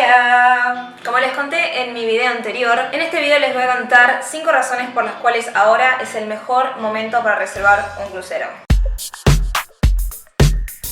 Hola. Como les conté en mi video anterior, en este video les voy a contar 5 razones por las cuales ahora es el mejor momento para reservar un crucero.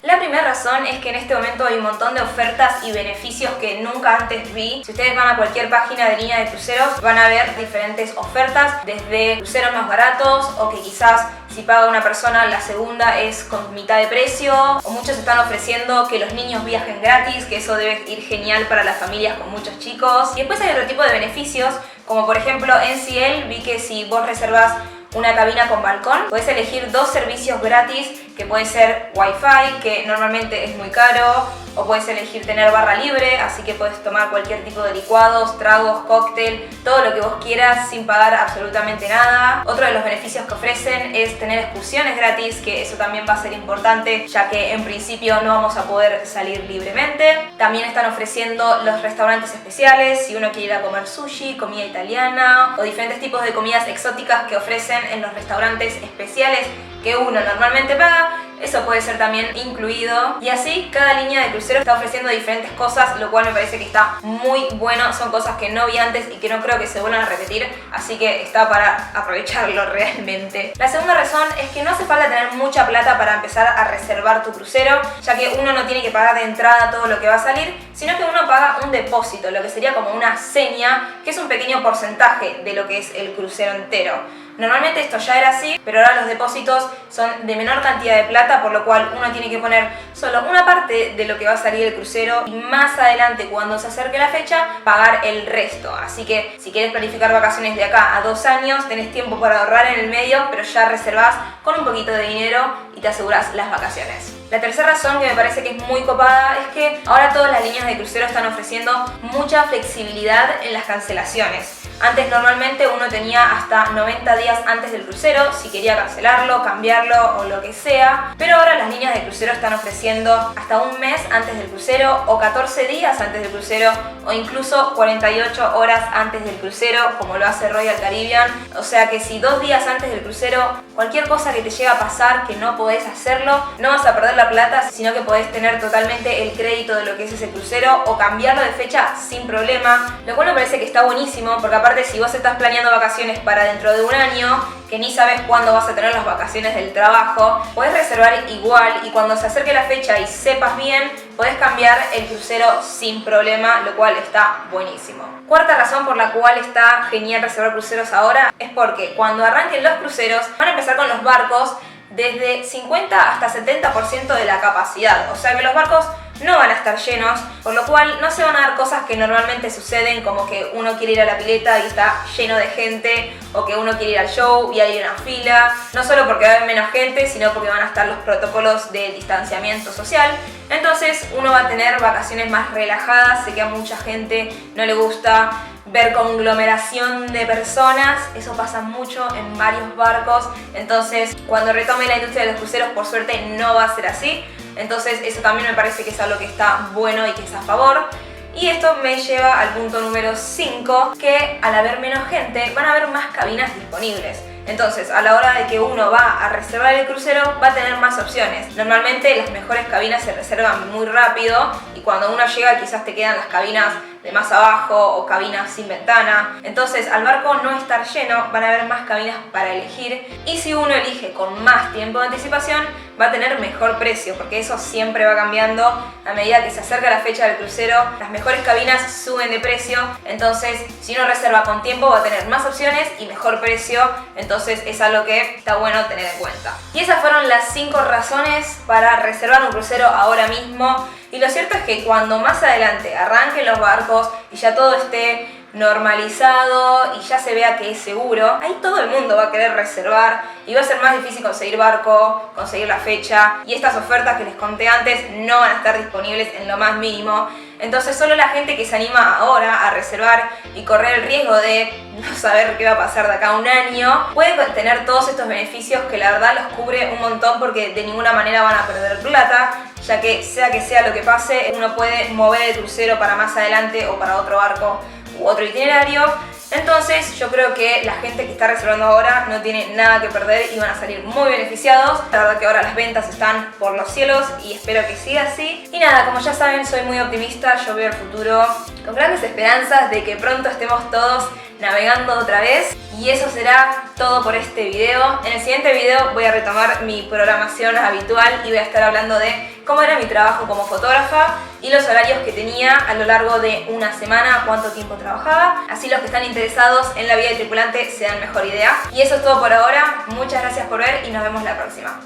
La primera razón es que en este momento hay un montón de ofertas y beneficios que nunca antes vi. Si ustedes van a cualquier página de línea de cruceros, van a ver diferentes ofertas, desde cruceros más baratos o que quizás si paga una persona la segunda es con mitad de precio, o muchos están ofreciendo que los niños viajen gratis, que eso debe ir genial para las familias con muchos chicos. Y después hay otro tipo de beneficios, como por ejemplo en Ciel vi que si vos reservás una cabina con balcón, podés elegir 2 servicios gratis, que puede ser Wi-Fi, que normalmente es muy caro, o puedes elegir tener barra libre, así que puedes tomar cualquier tipo de licuados, tragos, cóctel, todo lo que vos quieras sin pagar absolutamente nada. Otro de los beneficios que ofrecen es tener excursiones gratis, que eso también va a ser importante, ya que en principio no vamos a poder salir libremente. También están ofreciendo los restaurantes especiales, si uno quiere ir a comer sushi, comida italiana, o diferentes tipos de comidas exóticas que ofrecen en los restaurantes especiales que uno normalmente paga, eso puede ser también incluido. Y así cada línea de crucero está ofreciendo diferentes cosas, lo cual me parece que está muy bueno. Son cosas que no vi antes y que no creo que se vuelvan a repetir, así que está para aprovecharlo realmente. La segunda razón es que no hace falta tener mucha plata para empezar a reservar tu crucero, ya que uno no tiene que pagar de entrada todo lo que va a salir, sino que uno paga un depósito, lo que sería como una seña, que es un pequeño porcentaje de lo que es el crucero entero. Normalmente esto ya era así, pero ahora los depósitos son de menor cantidad de plata, por lo cual uno tiene que poner solo una parte de lo que va a salir el crucero y más adelante, cuando se acerque la fecha, pagar el resto. Así que si quieres planificar vacaciones de acá a 2 años, tenés tiempo para ahorrar en el medio, pero ya reservás con un poquito de dinero y te aseguras las vacaciones. La tercera razón que me parece que es muy copada es que ahora todas las líneas de crucero están ofreciendo mucha flexibilidad en las cancelaciones. Antes normalmente uno tenía hasta 90 días antes del crucero si quería cancelarlo, cambiarlo o lo que sea, pero ahora las líneas de crucero están ofreciendo hasta un mes antes del crucero o 14 días antes del crucero o incluso 48 horas antes del crucero, como lo hace Royal Caribbean. O sea que si 2 días antes del crucero, cualquier cosa que te llegue a pasar que no podés hacerlo, no vas a perder la plata, sino que podés tener totalmente el crédito de lo que es ese crucero o cambiarlo de fecha sin problema, lo cual me parece que está buenísimo, porque aparte si vos estás planeando vacaciones para dentro de un año, que ni sabes cuándo vas a tener las vacaciones del trabajo, podés reservar igual y cuando se acerque la fecha y sepas bien, podés cambiar el crucero sin problema, lo cual está buenísimo. Cuarta razón por la cual está genial reservar cruceros ahora es porque cuando arranquen los cruceros van a empezar con los barcos desde 50 hasta 70% de la capacidad, o sea que los barcos no van a estar llenos, por lo cual no se van a dar cosas que normalmente suceden, como que uno quiere ir a la pileta y está lleno de gente, o que uno quiere ir al show y hay una fila, no solo porque va a haber menos gente, sino porque van a estar los protocolos de distanciamiento social. Entonces uno va a tener vacaciones más relajadas. Sé que a mucha gente no le gusta ver conglomeración de personas, eso pasa mucho en varios barcos, entonces cuando retome la industria de los cruceros, por suerte no va a ser así. Entonces eso también me parece que es algo que está bueno y que es a favor. Y esto me lleva al punto número 5, que al haber menos gente van a haber más cabinas disponibles. Entonces, a la hora de que uno va a reservar el crucero, va a tener más opciones. Normalmente las mejores cabinas se reservan muy rápido y cuando uno llega quizás te quedan las cabinas de más abajo o cabinas sin ventana. Entonces, al barco no estar lleno, van a haber más cabinas para elegir. Y si uno elige con más tiempo de anticipación, va a tener mejor precio, porque eso siempre va cambiando a medida que se acerca la fecha del crucero. Las mejores cabinas suben de precio, entonces si uno reserva con tiempo va a tener más opciones y mejor precio. Entonces es algo que está bueno tener en cuenta. Y esas fueron las 5 razones para reservar un crucero ahora mismo. Y lo cierto es que cuando más adelante arranquen los barcos y ya todo esté normalizado y ya se vea que es seguro, ahí todo el mundo va a querer reservar y va a ser más difícil conseguir barco, conseguir la fecha, y estas ofertas que les conté antes no van a estar disponibles en lo más mínimo. Entonces solo la gente que se anima ahora a reservar y correr el riesgo de no saber qué va a pasar de acá a un año puede tener todos estos beneficios que la verdad los cubre un montón, porque de ninguna manera van a perder plata, ya que sea lo que pase, uno puede mover el crucero para más adelante o para otro barco u otro itinerario. Entonces yo creo que la gente que está reservando ahora no tiene nada que perder y van a salir muy beneficiados. La verdad que ahora las ventas están por los cielos y espero que siga así. Y nada, como ya saben, soy muy optimista, yo veo el futuro con grandes esperanzas de que pronto estemos todos navegando otra vez. Y eso será todo por este video. En el siguiente video voy a retomar mi programación habitual y voy a estar hablando de cómo era mi trabajo como fotógrafa y los horarios que tenía a lo largo de una semana, cuánto tiempo trabajaba. Así los que están interesados en la vida de tripulante se dan mejor idea. Y eso es todo por ahora. Muchas gracias por ver y nos vemos la próxima.